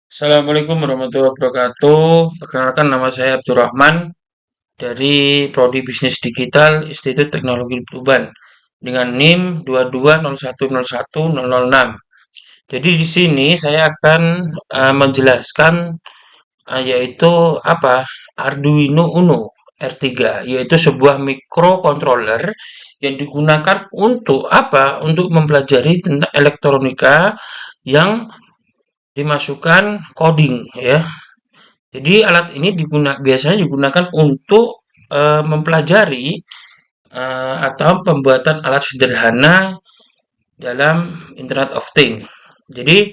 Assalamualaikum warahmatullahi wabarakatuh. Perkenalkan nama saya Abdurrahman dari Prodi Bisnis Digital Institut Teknologi Tuban dengan NIM 2201010006. Jadi di sini saya akan menjelaskan yaitu apa? Arduino Uno R3, yaitu sebuah microcontroller yang digunakan untuk apa? Untuk mempelajari tentang elektronika yang dimasukkan coding ya. Jadi alat ini biasanya digunakan untuk mempelajari atau pembuatan alat sederhana dalam Internet of Things. Jadi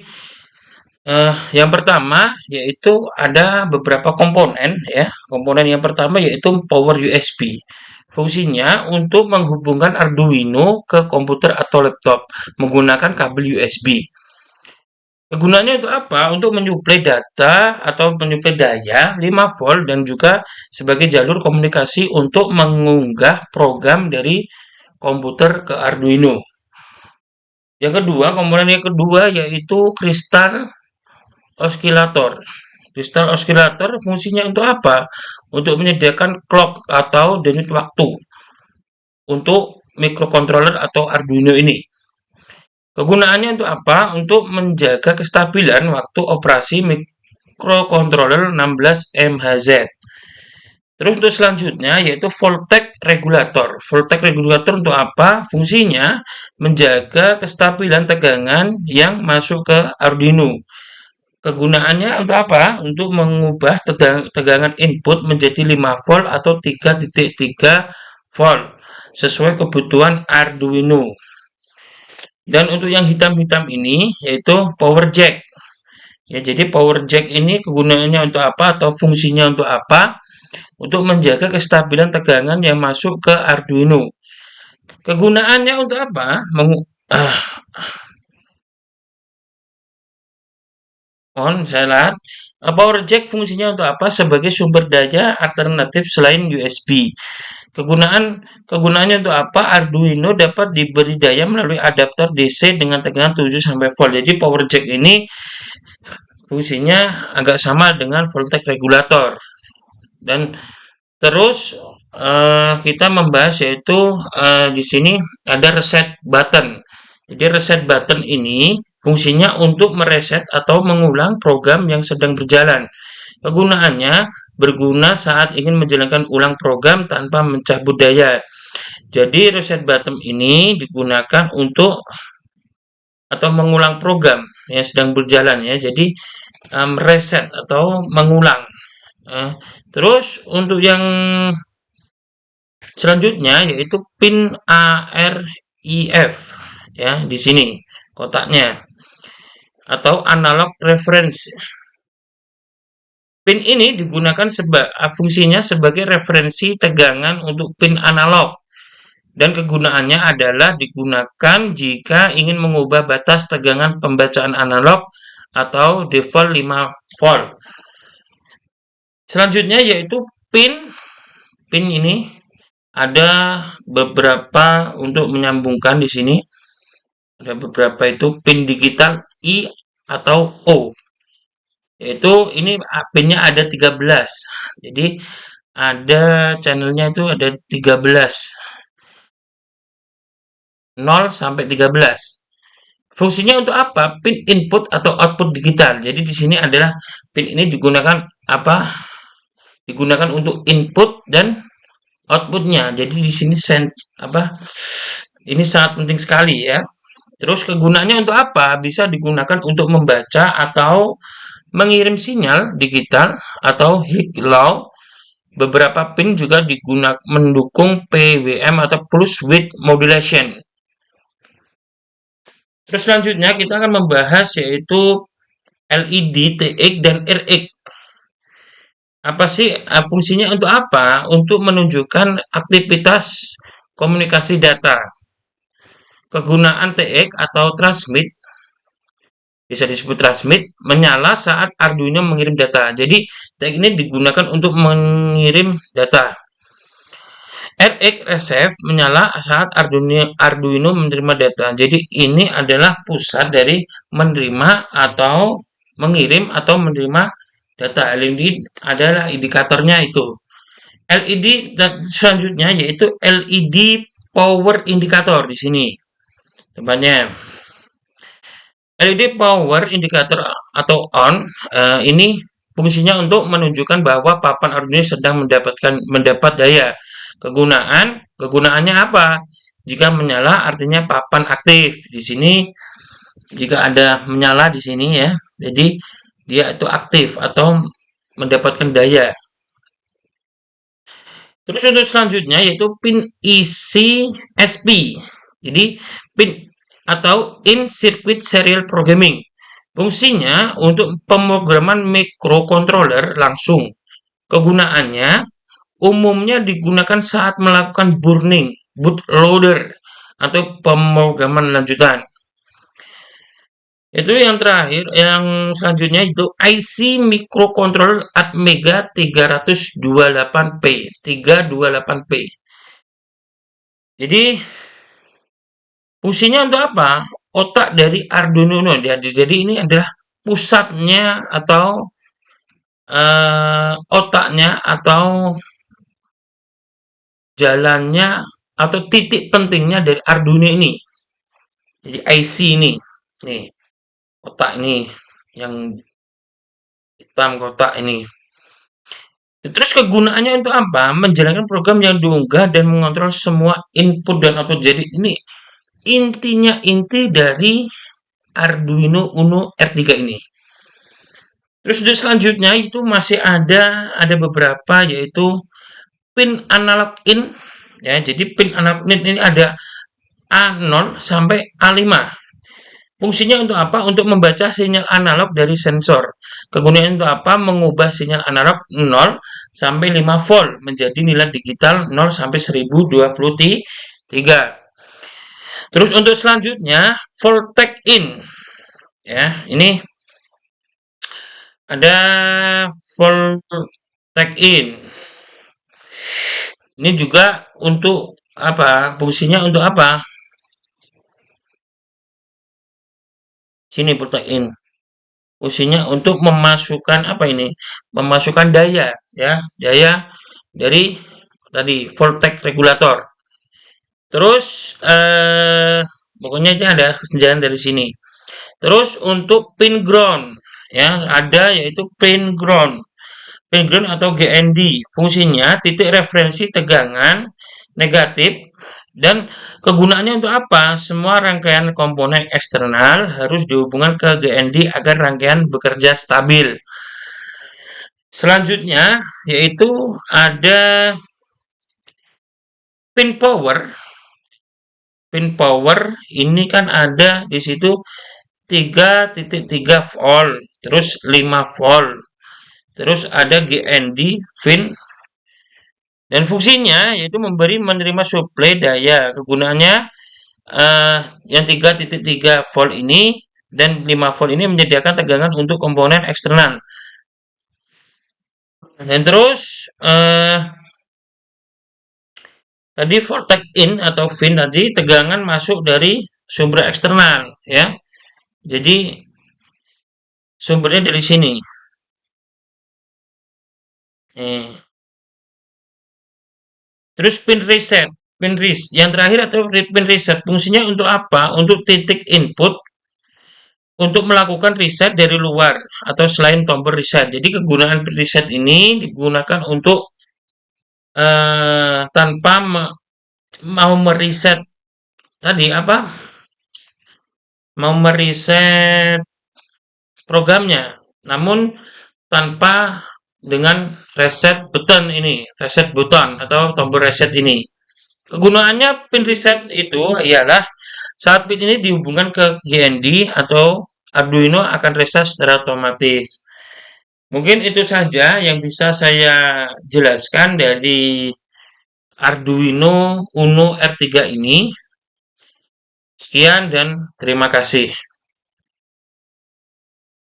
yang pertama yaitu ada beberapa komponen ya. Komponen yang pertama yaitu power USB. Fungsinya untuk menghubungkan Arduino ke komputer atau laptop menggunakan kabel USB. Kegunaannya untuk apa? Untuk menyuplai data atau menyuplai daya 5 volt dan juga sebagai jalur komunikasi untuk mengunggah program dari komputer ke Arduino. Yang kedua, komponen yang kedua yaitu kristal osilator. Kristal osilator fungsinya untuk apa? Untuk menyediakan clock atau denyut waktu untuk microcontroller atau Arduino ini. Kegunaannya untuk apa? Untuk menjaga kestabilan waktu operasi microcontroller 16 MHz. Terus untuk selanjutnya yaitu voltage regulator. Voltage regulator untuk apa? Fungsinya menjaga kestabilan tegangan yang masuk ke Arduino. Kegunaannya untuk apa? Untuk mengubah tegangan input menjadi 5 volt atau 3,3 volt sesuai kebutuhan Arduino. Dan untuk yang hitam-hitam ini yaitu power jack. Ya, jadi power jack ini kegunaannya untuk apa atau fungsinya untuk apa? Untuk menjaga kestabilan tegangan yang masuk ke Arduino. Kegunaannya untuk apa? Saya lihat. Power jack fungsinya untuk apa? Sebagai sumber daya alternatif selain USB. Kegunaannya untuk apa? Arduino dapat diberi daya melalui adaptor DC dengan tegangan 7 sampai volt. Jadi power jack ini fungsinya agak sama dengan voltage regulator. Dan terus kita membahas yaitu di sini ada reset button. Jadi reset button ini fungsinya untuk mereset atau mengulang program yang sedang berjalan. Kegunaannya berguna saat ingin menjalankan ulang program tanpa mencabut daya. Jadi reset button ini digunakan untuk atau mengulang program yang sedang berjalan ya. Jadi reset atau mengulang. Terus untuk yang selanjutnya yaitu pin ARIF ya di sini kotaknya atau analog reference. Pin ini digunakan fungsinya sebagai referensi tegangan untuk pin analog dan kegunaannya adalah digunakan jika ingin mengubah batas tegangan pembacaan analog atau default 5 volt. Selanjutnya yaitu pin ini ada beberapa untuk menyambungkan di sini. Ada beberapa itu pin digital I atau O. Yaitu ini pinnya ada 13. Jadi ada channelnya itu ada 13. 0 sampai 13. Fungsinya untuk apa? Pin input atau output digital. Jadi di sini adalah pin ini digunakan apa? Digunakan untuk input dan outputnya. Jadi di sini ini sangat penting sekali ya. Terus kegunaannya untuk apa? Bisa digunakan untuk membaca atau mengirim sinyal digital atau high-low. Beberapa pin juga mendukung PWM atau pulse width modulation. Terus selanjutnya kita akan membahas yaitu LED, TX, dan RX. Apa sih fungsinya untuk apa? Untuk menunjukkan aktivitas komunikasi data. Kegunaan TX atau transmit bisa disebut transmit menyala saat Arduino mengirim data. Jadi TX ini digunakan untuk mengirim data. RX receive menyala saat Arduino menerima data. Jadi ini adalah pusat dari menerima atau mengirim atau menerima data. LED adalah indikatornya itu. LED dan selanjutnya yaitu LED power indicator di sini. Tempatnya LED power indicator atau on ini fungsinya untuk menunjukkan bahwa papan Arduino sedang mendapat daya. Kegunaannya apa? Jika menyala artinya papan aktif. Di sini jika ada menyala di sini ya. Jadi dia itu aktif atau mendapatkan daya. Terus untuk selanjutnya yaitu pin isi SP. Jadi pin atau in circuit serial programming. Fungsinya untuk pemrograman microcontroller langsung. Kegunaannya umumnya digunakan saat melakukan burning, bootloader, atau pemrograman lanjutan. Itu yang terakhir, yang selanjutnya itu IC microcontroller Atmega 328P. 328P. Jadi fungsinya untuk apa? Otak dari Arduino Uno. Jadi ini adalah pusatnya atau otaknya atau jalannya atau titik pentingnya dari Arduino ini. Jadi IC ini. Nih, otak ini yang hitam kotak ini. Terus kegunaannya untuk apa? Menjalankan program yang diunggah dan mengontrol semua input dan output. Jadi ini inti dari Arduino Uno R3 ini. Terus untuk selanjutnya itu masih ada beberapa yaitu pin analog in ya. Jadi pin analog in ini ada A0 sampai A5. Fungsinya untuk apa? Untuk membaca sinyal analog dari sensor. Kegunaannya untuk apa? Mengubah sinyal analog 0 sampai 5 volt menjadi nilai digital 0 sampai 1023. Terus untuk selanjutnya voltage in. Ya, ini ada voltage in. Ini juga untuk apa? Fungsinya untuk apa? Sini voltage in. Fungsinya untuk memasukkan apa ini? Memasukkan daya ya, daya dari tadi voltage regulator. Terus pokoknya aja ada kesenjangan dari sini. Terus untuk pin ground ya, ada yaitu pin ground. Pin ground atau GND. Fungsinya titik referensi tegangan negatif dan kegunaannya untuk apa? Semua rangkaian komponen eksternal harus dihubungkan ke GND agar rangkaian bekerja stabil. Selanjutnya yaitu ada pin power. Pin power ini kan ada di situ 3.3 volt, terus 5 volt. Terus ada GND pin dan fungsinya yaitu menerima suplai daya. Kegunaannya yang 3.3 volt ini dan 5 volt ini menyediakan tegangan untuk komponen eksternal. Dan terus tadi voltage in atau pin tadi tegangan masuk dari sumber eksternal ya. Jadi sumbernya dari sini. Terus pin reset. Yang terakhir atau pin reset fungsinya untuk apa? Untuk titik input untuk melakukan reset dari luar atau selain tombol reset. Jadi kegunaan pin reset ini digunakan untuk tanpa mau mereset tadi apa? Mau mereset programnya, namun tanpa dengan reset button ini, reset button atau tombol reset ini. Kegunaannya pin reset itu ialah saat pin ini dihubungkan ke GND atau Arduino akan reset secara otomatis. Mungkin itu saja yang bisa saya jelaskan dari Arduino Uno R3 ini. Sekian dan terima kasih.